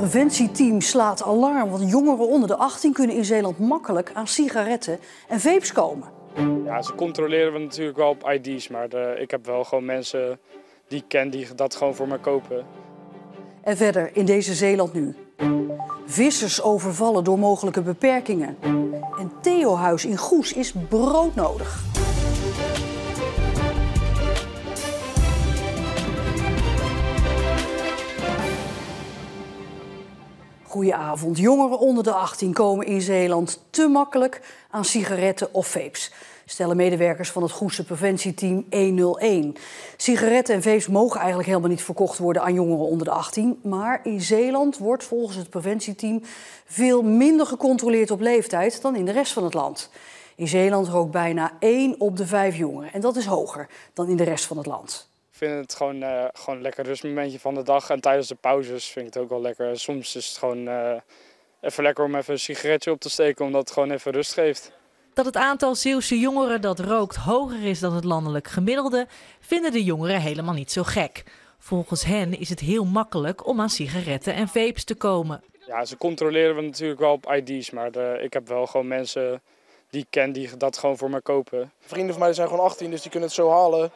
Preventieteam slaat alarm, want jongeren onder de 18 kunnen in Zeeland makkelijk aan sigaretten en vapes komen. Ja, ze controleren we natuurlijk wel op ID's, maar ik heb wel gewoon mensen die ik ken die dat gewoon voor me kopen. En verder in deze Zeeland nu. Vissers overvallen door mogelijke beperkingen. En Theo-huis in Goes is broodnodig. Goedenavond. Jongeren onder de 18 komen in Zeeland te makkelijk aan sigaretten of vapes, stellen medewerkers van het Goese preventieteam 101. Sigaretten en vapes mogen eigenlijk helemaal niet verkocht worden aan jongeren onder de 18. Maar in Zeeland wordt volgens het preventieteam veel minder gecontroleerd op leeftijd dan in de rest van het land. In Zeeland rookt bijna 1 op de 5 jongeren. En dat is hoger dan in de rest van het land. Ik vind het gewoon een lekker rustmomentje van de dag. En tijdens de pauzes vind ik het ook wel lekker. Soms is het gewoon even lekker om even een sigaretje op te steken, omdat het gewoon even rust geeft. Dat het aantal Zeeuwse jongeren dat rookt hoger is dan het landelijk gemiddelde, vinden de jongeren helemaal niet zo gek. Volgens hen is het heel makkelijk om aan sigaretten en vapes te komen. Ja, ze controleren we natuurlijk wel op ID's, maar ik heb wel gewoon mensen die ik ken die dat gewoon voor me kopen. Vrienden van mij zijn gewoon 18, dus die kunnen het zo halen.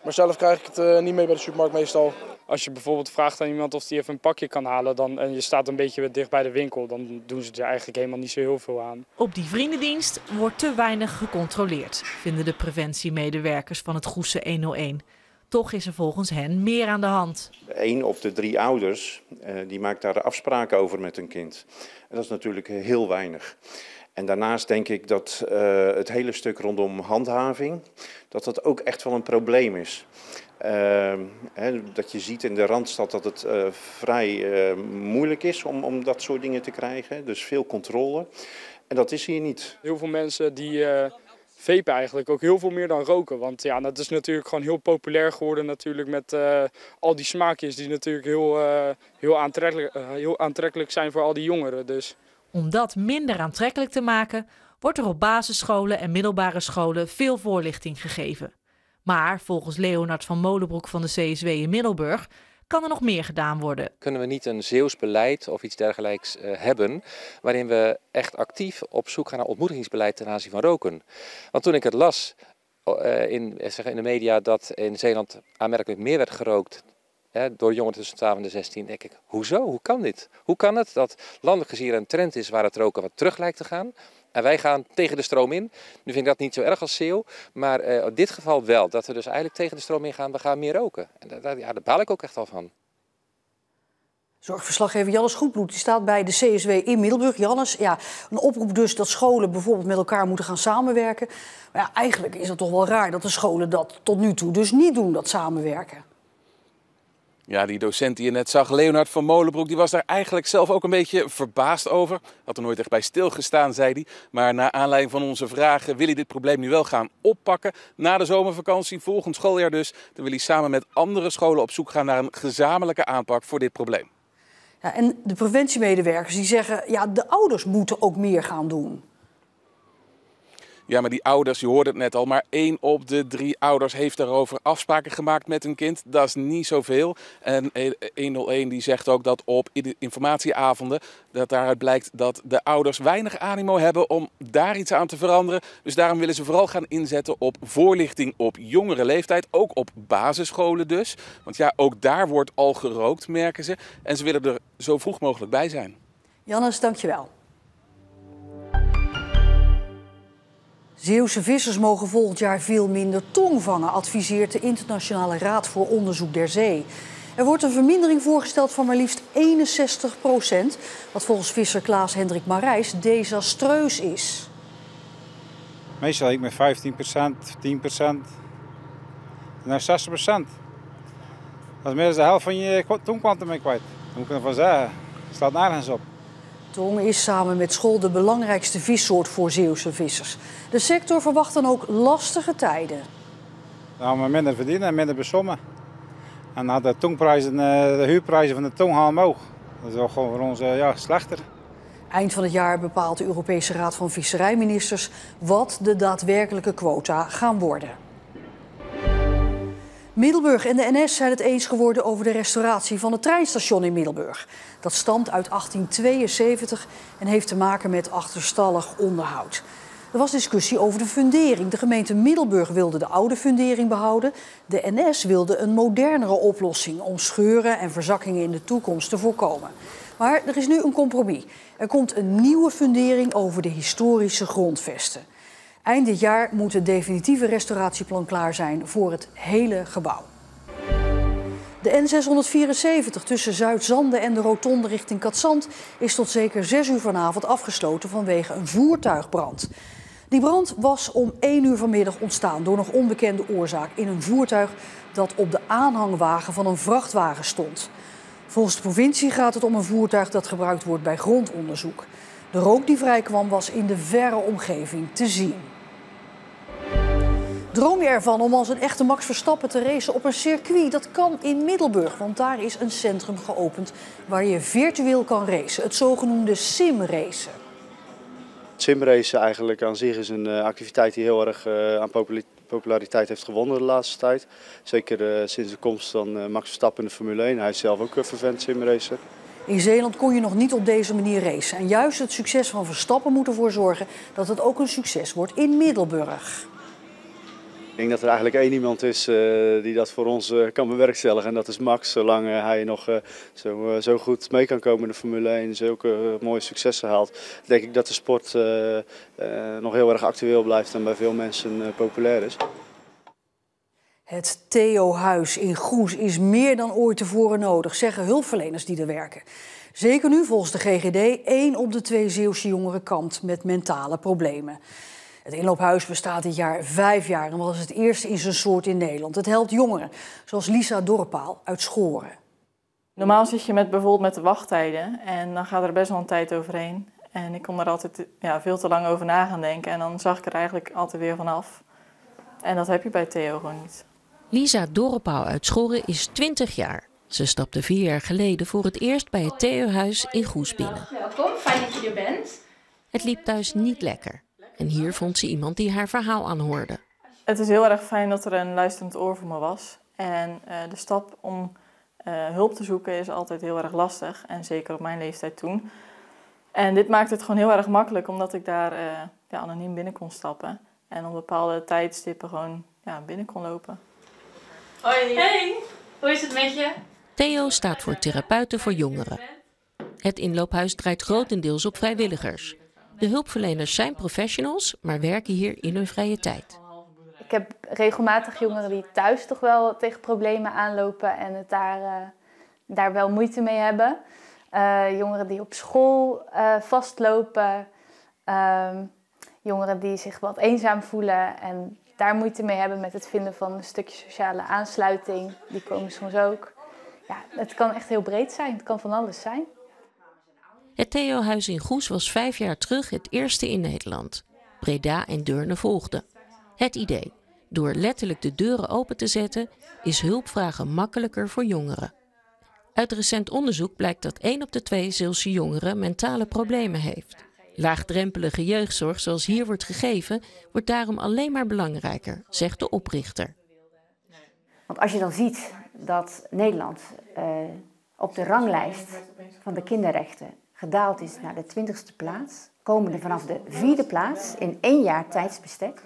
Maar zelf krijg ik het niet mee bij de supermarkt meestal. Als je bijvoorbeeld vraagt aan iemand of hij even een pakje kan halen en je staat een beetje dicht bij de winkel, dan doen ze er eigenlijk helemaal niet zo heel veel aan. Op die vriendendienst wordt te weinig gecontroleerd, vinden de preventiemedewerkers van het Goese 101. Toch is er volgens hen meer aan de hand. 1 op de 3 ouders die maakt daar afspraken over met hun kind. En dat is natuurlijk heel weinig. En daarnaast denk ik dat het hele stuk rondom handhaving, dat ook echt wel een probleem is. Dat je ziet in de Randstad dat het vrij moeilijk is om dat soort dingen te krijgen. Dus veel controle. En dat is hier niet. Heel veel mensen die vapen eigenlijk ook heel veel meer dan roken. Want ja, dat is natuurlijk gewoon heel populair geworden natuurlijk met al die smaakjes die natuurlijk heel aantrekkelijk zijn voor al die jongeren. Dus. Om dat minder aantrekkelijk te maken, wordt er op basisscholen en middelbare scholen veel voorlichting gegeven. Maar volgens Leonard van Molenbroek van de CSW in Middelburg kan er nog meer gedaan worden. Kunnen we niet een Zeeuws beleid of iets dergelijks hebben, waarin we echt actief op zoek gaan naar ontmoedigingsbeleid ten aanzien van roken? Want toen ik het las in de media dat in Zeeland aanmerkelijk meer werd gerookt door jongeren tussen 12 en de 16, denk ik, hoezo? Hoe kan dit? Hoe kan het dat landelijk gezien een trend is waar het roken wat terug lijkt te gaan? En wij gaan tegen de stroom in. Nu vind ik dat niet zo erg als Zeeuw, maar in dit geval wel. Dat we dus eigenlijk tegen de stroom in gaan, we gaan meer roken. En daar baal ik ook echt al van. Zorgverslaggever Jannes Goedbloed die staat bij de CSW in Middelburg. Jannes, ja, een oproep dus dat scholen bijvoorbeeld met elkaar moeten gaan samenwerken. Maar ja, eigenlijk is het toch wel raar dat de scholen dat tot nu toe dus niet doen, dat samenwerken. Ja, die docent die je net zag, Leonard van Molenbroek, die was daar eigenlijk zelf ook een beetje verbaasd over. Had er nooit echt bij stilgestaan, zei hij. Maar naar aanleiding van onze vragen wil hij dit probleem nu wel gaan oppakken. Na de zomervakantie, volgend schooljaar dus, dan wil hij samen met andere scholen op zoek gaan naar een gezamenlijke aanpak voor dit probleem. Ja, en de preventiemedewerkers die zeggen, ja, de ouders moeten ook meer gaan doen. Ja, maar die ouders, je hoorde het net al, maar 1 op de 3 ouders heeft daarover afspraken gemaakt met hun kind. Dat is niet zoveel. En 101 die zegt ook dat op informatieavonden, dat daaruit blijkt dat de ouders weinig animo hebben om daar iets aan te veranderen. Dus daarom willen ze vooral gaan inzetten op voorlichting op jongere leeftijd, ook op basisscholen dus. Want ja, ook daar wordt al gerookt, merken ze. En ze willen er zo vroeg mogelijk bij zijn. Jannes, dankjewel. Zeeuwse vissers mogen volgend jaar veel minder tong vangen, adviseert de Internationale Raad voor Onderzoek der Zee. Er wordt een vermindering voorgesteld van maar liefst 61%, wat volgens visser Klaas-Hendrik Marijs desastreus is. Meestal ik met 15%, 10%, naar 60%. Dat is meer dan de helft van je tongkwantum mee kwijt. Dan moet ik ervan zeggen, het staat nergens op. Tong is samen met schol de belangrijkste vissoort voor Zeeuwse vissers. De sector verwacht dan ook lastige tijden. Dan gaan we minder verdienen en minder besommen. En dan de tongprijzen, de huurprijzen van de tong gaan omhoog. Dat is wel gewoon voor ons slechter. Eind van het jaar bepaalt de Europese Raad van Visserijministers wat de daadwerkelijke quota gaan worden. Middelburg en de NS zijn het eens geworden over de restauratie van het treinstation in Middelburg. Dat stamt uit 1872 en heeft te maken met achterstallig onderhoud. Er was discussie over de fundering. De gemeente Middelburg wilde de oude fundering behouden. De NS wilde een modernere oplossing om scheuren en verzakkingen in de toekomst te voorkomen. Maar er is nu een compromis. Er komt een nieuwe fundering over de historische grondvesten. Eind dit jaar moet het definitieve restauratieplan klaar zijn voor het hele gebouw. De N674 tussen Zuidzande en de rotonde richting Katzand is tot zeker 6 uur vanavond afgesloten vanwege een voertuigbrand. Die brand was om 1 uur vanmiddag ontstaan door nog onbekende oorzaak in een voertuig dat op de aanhangwagen van een vrachtwagen stond. Volgens de provincie gaat het om een voertuig dat gebruikt wordt bij grondonderzoek. De rook die vrijkwam was in de verre omgeving te zien. Droom je ervan om als een echte Max Verstappen te racen op een circuit? Dat kan in Middelburg, want daar is een centrum geopend waar je virtueel kan racen. Het zogenoemde simracen. Simracen eigenlijk aan zich is een activiteit die heel erg aan populariteit heeft gewonnen de laatste tijd. Zeker sinds de komst van Max Verstappen in de Formule 1. Hij is zelf ook een vervent simracer. In Zeeland kon je nog niet op deze manier racen. En juist het succes van Verstappen moet ervoor zorgen dat het ook een succes wordt in Middelburg. Ik denk dat er eigenlijk één iemand is die dat voor ons kan bewerkstelligen. En dat is Max. Zolang hij nog zo goed mee kan komen in de Formule 1 en zulke mooie successen haalt, denk ik dat de sport nog heel erg actueel blijft en bij veel mensen populair is. Het Theo-huis in Goes is meer dan ooit tevoren nodig, zeggen hulpverleners die er werken. Zeker nu volgens de GGD 1 op de 2 Zeeuwse jongeren kampt met mentale problemen. Het inloophuis bestaat dit jaar 5 jaar en was het eerste in zijn soort in Nederland. Het helpt jongeren, zoals Lisa Dorpaal uit Schoren. Normaal zit je bijvoorbeeld met de wachttijden en dan gaat er best wel een tijd overheen. En ik kon er altijd veel te lang over na gaan denken en dan zag ik er eigenlijk altijd weer vanaf. En dat heb je bij Theo gewoon niet. Lisa Dorpaal uit Schoren is 20 jaar. Ze stapte 4 jaar geleden voor het eerst bij het Theo-huis in Goes binnen. Welkom, fijn dat je er bent. Het liep thuis niet lekker. En hier vond ze iemand die haar verhaal aanhoorde. Het is heel erg fijn dat er een luisterend oor voor me was. En de stap om hulp te zoeken is altijd heel erg lastig. En zeker op mijn leeftijd toen. En dit maakt het gewoon heel erg makkelijk, omdat ik daar anoniem binnen kon stappen. En op bepaalde tijdstippen gewoon binnen kon lopen. Hoi. Hey, hoe is het met je? Theo staat voor Therapeuten voor Jongeren. Het inloophuis draait grotendeels op vrijwilligers. De hulpverleners zijn professionals, maar werken hier in hun vrije tijd. Ik heb regelmatig jongeren die thuis toch wel tegen problemen aanlopen en het daar wel moeite mee hebben. Jongeren die op school vastlopen. Jongeren die zich wat eenzaam voelen en daar moeite mee hebben met het vinden van een stukje sociale aansluiting. Die komen soms ook. Ja, het kan echt heel breed zijn. Het kan van alles zijn. Het Theo-huis in Goes was 5 jaar terug het eerste in Nederland. Breda en Deurne volgden. Het idee: door letterlijk de deuren open te zetten, is hulpvragen makkelijker voor jongeren. Uit recent onderzoek blijkt dat 1 op de 2 Zeeuwse jongeren mentale problemen heeft. Laagdrempelige jeugdzorg zoals hier wordt gegeven, wordt daarom alleen maar belangrijker, zegt de oprichter. Want als je dan ziet dat Nederland op de ranglijst van de kinderrechten gedaald is naar de 20e plaats, komende vanaf de 4e plaats in 1 jaar tijdsbestek,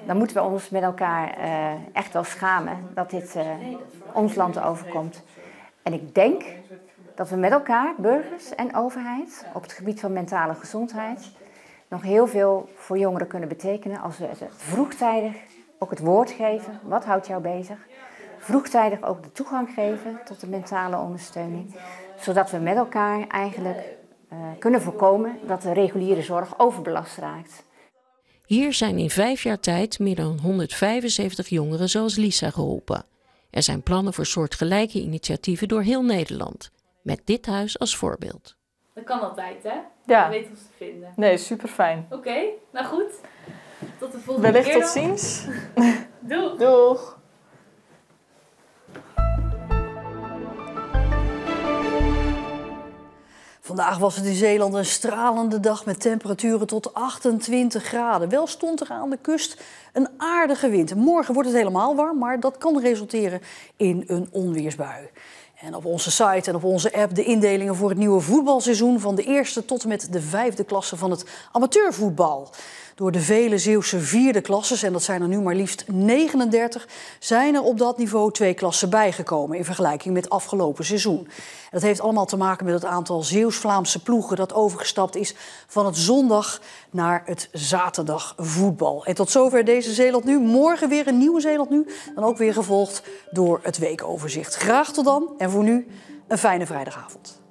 dan moeten we ons met elkaar echt wel schamen dat dit ons land overkomt. En ik denk dat we met elkaar, burgers en overheid, op het gebied van mentale gezondheid, nog heel veel voor jongeren kunnen betekenen als we het vroegtijdig ook het woord geven. Wat houdt jou bezig? Vroegtijdig ook de toegang geven tot de mentale ondersteuning, zodat we met elkaar eigenlijk kunnen voorkomen dat de reguliere zorg overbelast raakt. Hier zijn in 5 jaar tijd meer dan 175 jongeren zoals Lisa geholpen. Er zijn plannen voor soortgelijke initiatieven door heel Nederland. Met dit huis als voorbeeld. Dat kan altijd, hè? Ja. Je weet ons te vinden. Nee, super fijn. Oké, nou goed. Tot de volgende Wellicht keer tot dan. ziens. Doeg. Doeg. Vandaag Vandaag was het in Zeeland een stralende dag met temperaturen tot 28 graden. Wel stond er aan de kust een aardige wind. Morgen wordt het helemaal warm, maar dat kan resulteren in een onweersbui. En op onze site en op onze app de indelingen voor het nieuwe voetbalseizoen van de eerste tot en met de 5e klasse van het amateurvoetbal. Door de vele Zeeuwse 4e klasses, en dat zijn er nu maar liefst 39, zijn er op dat niveau 2 klassen bijgekomen in vergelijking met afgelopen seizoen. Dat heeft allemaal te maken met het aantal Zeeuws-Vlaamse ploegen dat overgestapt is van het zondag naar het zaterdagvoetbal. En tot zover deze Zeeland Nu. Morgen weer een nieuwe Zeeland Nu, dan ook weer gevolgd door het weekoverzicht. Graag tot dan en voor nu een fijne vrijdagavond.